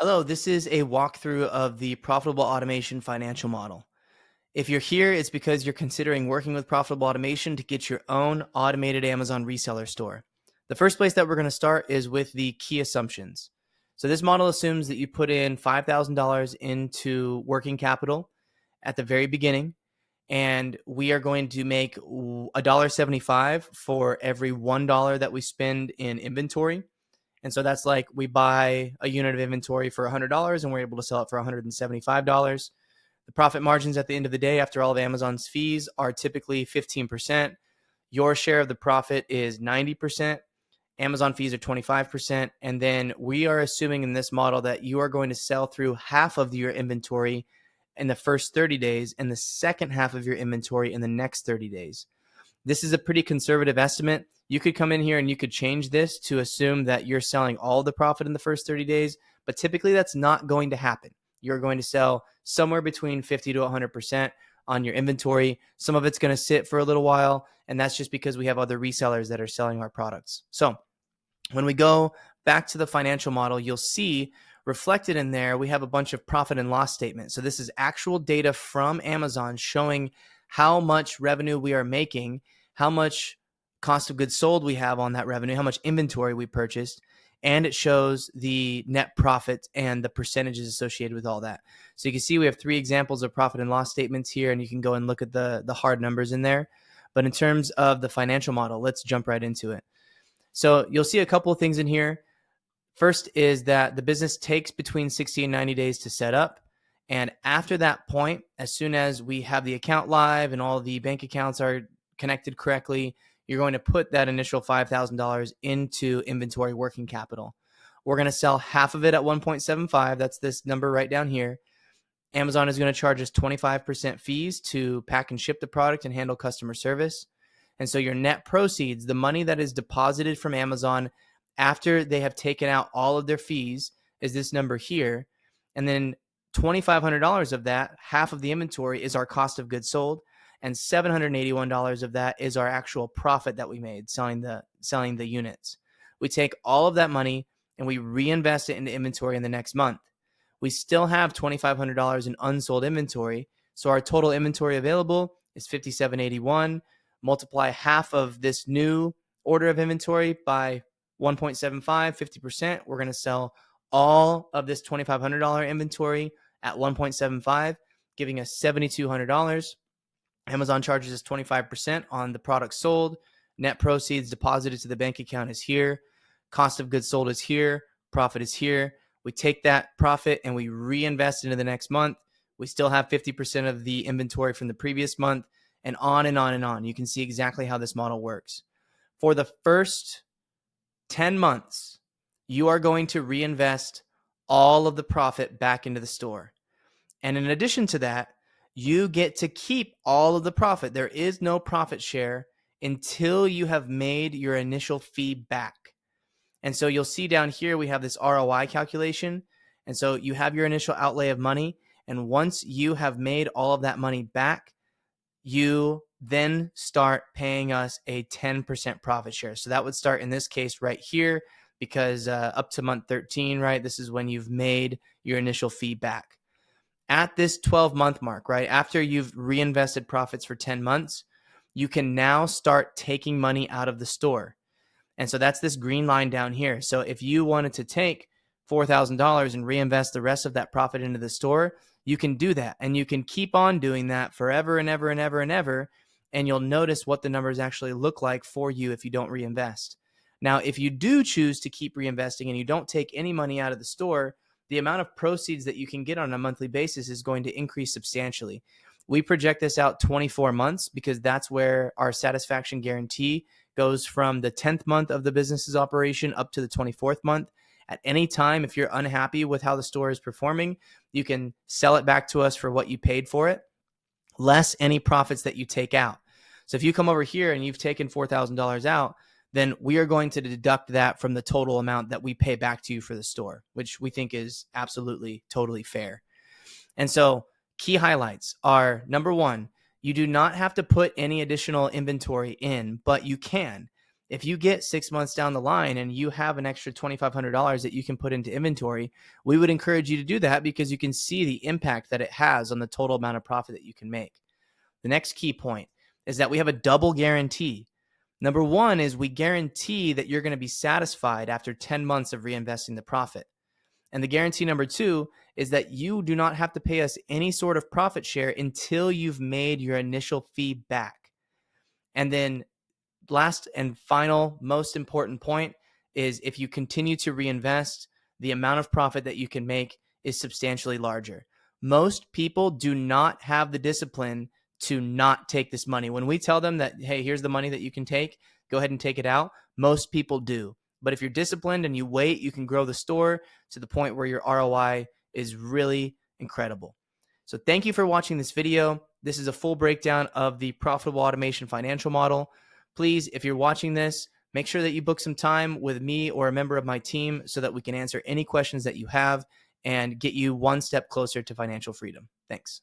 Hello, this is a walkthrough of the Profitable Automation financial model. If you're here, it's because you're considering working with Profitable Automation to get your own automated Amazon reseller store. The first place that we're going to start is with the key assumptions. So this model assumes that you put in $5,000 into working capital at the very beginning, and we are going to make $1.75 for every $1 that we spend in inventory. And so that's like we buy a unit of inventory for $100 and we're able to sell it for $175. The profit margins at the end of the day, after all of Amazon's fees, are typically 15%. Your share of the profit is 90%. Amazon fees are 25%. And then we are assuming in this model that you are going to sell through half of your inventory in the first 30 days and the second half of your inventory in the next 30 days. This is a pretty conservative estimate. You could come in here and you could change this to assume that you're selling all the profit in the first 30 days, but typically that's not going to happen. You're going to sell somewhere between 50 to 100% on your inventory. Some of it's going to sit for a little while, and that's just because we have other resellers that are selling our products. So when we go back to the financial model, you'll see reflected in there, we have a bunch of profit and loss statements. So this is actual data from Amazon showing how much revenue we are making, how much cost of goods sold we have on that revenue, how much inventory we purchased, and it shows the net profit and the percentages associated with all that. So you can see we have 3 examples of profit and loss statements here, and you can go and look at the hard numbers in there. But in terms of the financial model, let's jump right into it. So you'll see a couple of things in here. First is that the business takes between 60 and 90 days to set up. And after that point, as soon as we have the account live and all the bank accounts are connected correctly, you're going to put that initial $5,000 into inventory working capital. We're going to sell half of it at 1.75. That's this number right down here. Amazon is going to charge us 25% fees to pack and ship the product and handle customer service. And so your net proceeds, the money that is deposited from Amazon after they have taken out all of their fees, is this number here. And then $2,500 of that, half of the inventory, is our cost of goods sold, and $781 of that is our actual profit that we made selling the units. We take all of that money and we reinvest it into inventory in the next month. We still have $2,500 in unsold inventory, so our total inventory available is $5,781. Multiply half of this new order of inventory by 1.75, 50%. We're going to sell all of this $2,500 inventory at 1.75, giving us $7,200. Amazon charges us 25% on the product sold. Net proceeds deposited to the bank account is here. Cost of goods sold is here. Profit is here. We take that profit and we reinvest into the next month. We still have 50% of the inventory from the previous month, and on and on and on. You can see exactly how this model works. For the first 10 months, you are going to reinvest all of the profit back into the store. And in addition to that, you get to keep all of the profit. There is no profit share until you have made your initial fee back. And so you'll see down here, we have this ROI calculation. And so you have your initial outlay of money. And once you have made all of that money back, you then start paying us a 10% profit share. So that would start in this case right here, because up to month 13, right, this is when you've made your initial fee back. At this 12-month mark, right, after you've reinvested profits for 10 months, you can now start taking money out of the store. And so that's this green line down here. So if you wanted to take $4,000 and reinvest the rest of that profit into the store, you can do that. And you can keep on doing that forever and ever and ever and ever. And you'll notice what the numbers actually look like for you if you don't reinvest. Now, if you do choose to keep reinvesting and you don't take any money out of the store, the amount of proceeds that you can get on a monthly basis is going to increase substantially. We project this out 24 months because that's where our satisfaction guarantee goes from the 10th month of the business's operation up to the 24th month. At any time, if you're unhappy with how the store is performing, you can sell it back to us for what you paid for it, less any profits that you take out. So if you come over here and you've taken $4,000 out, then we are going to deduct that from the total amount that we pay back to you for the store, which we think is absolutely, totally fair. And so key highlights are, number one, you do not have to put any additional inventory in, but you can. If you get 6 months down the line and you have an extra $2,500 that you can put into inventory, we would encourage you to do that because you can see the impact that it has on the total amount of profit that you can make. The next key point is that we have a double guarantee. Number one is we guarantee that you're going to be satisfied after 10 months of reinvesting the profit. And the guarantee number two is that you do not have to pay us any sort of profit share until you've made your initial fee back. And then last and final, most important point is if you continue to reinvest, the amount of profit that you can make is substantially larger. Most people do not have the discipline to not take this money. When we tell them that, hey, here's the money that you can take, go ahead and take it out, most people do. But if you're disciplined and you wait, you can grow the store to the point where your ROI is really incredible. So thank you for watching this video. This is a full breakdown of the profitable automation financial model. Please, if you're watching this, make sure that you book some time with me or a member of my team so that we can answer any questions that you have and get you one step closer to financial freedom. Thanks.